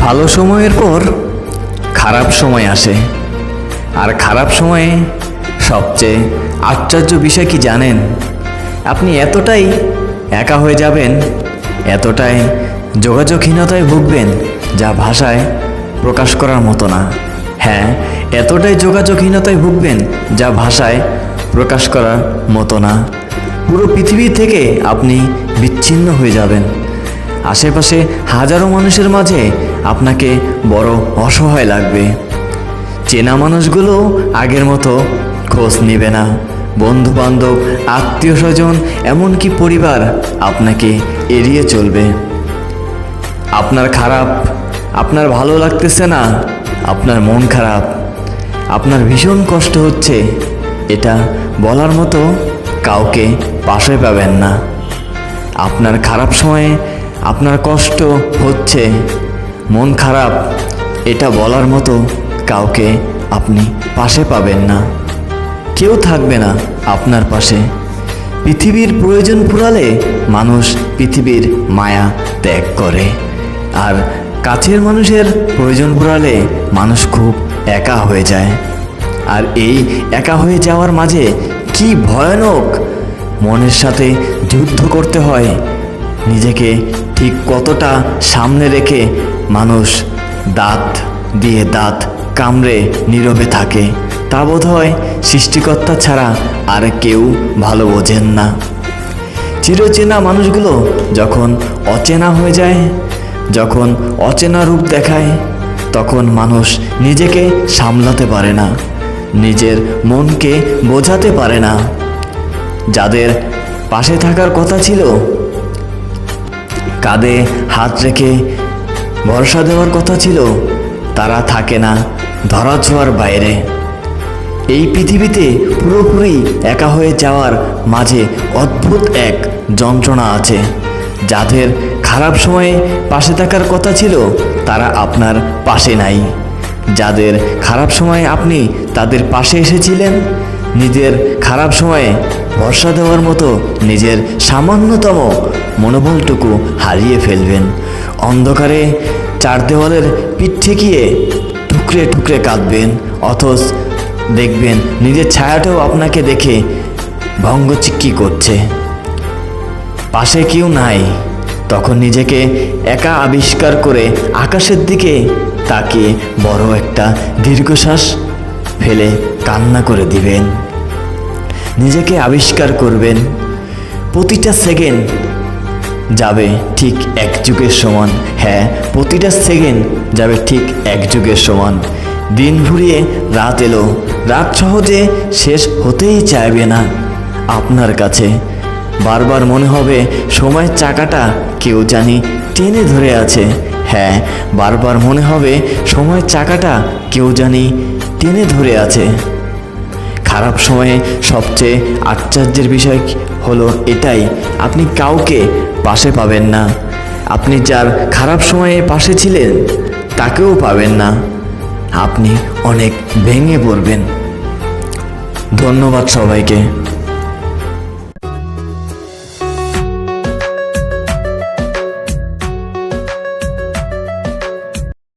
ভালো সময়ের পর খারাপ সময় আসে, আর খারাপ সময়ে সবচেয়ে আশ্চর্য বিষয় কি জানেন? আপনি এতটাই একা হয়ে যাবেন, এতটাই যোগাযোগহীনতায় ভুগবেন যা ভাষায় প্রকাশ করার মতো না। হ্যাঁ, এতটাই যোগাযোগহীনতায় ভুগবেন যা ভাষায় প্রকাশ করার মতো না। পুরো পৃথিবী থেকে আপনি বিচ্ছিন্ন হয়ে যাবেন। আশেপাশে হাজারো মানুষের মাঝে আপনাকে বড় অসহায় লাগবে। চেনা মানুষগুলো আগের মতো খোঁজ নেবে না। বন্ধু বান্ধব, আত্মীয় স্বজন, এমনকি পরিবার আপনাকে এড়িয়ে চলবে। আপনার খারাপ, আপনার ভালো লাগতেছে না, আপনার মন খারাপ, আপনার ভীষণ কষ্ট হচ্ছে, এটা বলার মতো কাউকে পাশে পাবেন না। আপনার খারাপ সময়ে আপনার কষ্ট হচ্ছে, মন খারাপ, এটা বলার মতো কাউকে আপনি পাশে পাবেন না। কেউ থাকবে না আপনার পাশে। পৃথিবীর প্রয়োজন ফুরালে মানুষ পৃথিবীর মায়া ত্যাগ করে, আর কাছের মানুষের প্রয়োজন ফুরালে মানুষ খুব একা হয়ে যায়। আর এই একা হয়ে যাওয়ার মাঝে কি ভয়ানক মনের সাথে যুদ্ধ করতে হয়। নিজেকে ঠিক কতটা সামনে রেখে মানুষ দাঁত দিয়ে দাঁত কামড়ে নীরবে থাকে, তা বোধ হয় সৃষ্টিকর্তা ছাড়া আর কেউ ভালো বোঝেন না। চিরচেনা মানুষগুলো যখন অচেনা হয়ে যায়, যখন অচেনা রূপ দেখায়, তখন মানুষ নিজেকে সামলাতে পারে না, নিজের মনকে বোঝাতে পারে না। যাদের পাশে থাকার কথা ছিল, কাঁধে হাত রেখে ভরসা দেওয়ার কথা ছিল, তারা থাকে না, ধরাছোঁয়ার বাইরে। এই পৃথিবীতে পুরোপুরি একা হয়ে যাওয়ার মাঝে অদ্ভুত এক যন্ত্রণা আছে। যাদের খারাপ সময়ে পাশে থাকার কথা ছিল, তারা আপনার পাশে নাই। যাদের খারাপ সময়ে আপনি তাদের পাশে এসেছিলেন, নিজের খারাপ সময়ে ভরসা দেওয়ার মতো নিজের সামান্যতম মনোবলটুকু হারিয়ে ফেলবেন। অন্ধকারে চার দেওয়ালের পিঠ ঠেকিয়ে টুকরে টুকরে কাঁদবেন, অথচ দেখবেন নিজের ছায়াটাও আপনাকে দেখে ভঙ্গচিক্কি করছে। পাশে কেউ নাই, তখন নিজেকে একা আবিষ্কার করে আকাশের দিকে তাকিয়ে বড় একটা দীর্ঘশ্বাস ফেলে কান্না করে দিবেন। নিজেকে আবিষ্কার করবেন। প্রতিটা সেকেন্ড যাবে ঠিক এক যুগের সমান। হ্যাঁ, প্রতিটা সেকেন্ড যাবে ঠিক এক যুগের সমান। দিন ঘুরিয়ে রাত এলো, রাত সহজে শেষ হতেই চাইবে না আপনার কাছে। বারবার মনে হবে সময়ের চাকাটা কেউ জানি টেনে ধরে আছে। হ্যাঁ, বারবার মনে হবে সময়ের চাকাটা কেউ জানি টেনে ধরে আছে। খারাপ সময়ে সবচেয়ে আশ্চর্যের বিষয় হলো এটাই, আপনি কাউকে পাশে পাবেন না। আপনি যার খারাপ সময়ে পাশে ছিলেন তাকেও পাবেন না। আপনি অনেক ভেঙে পড়বেন। ধন্যবাদ সবাইকে।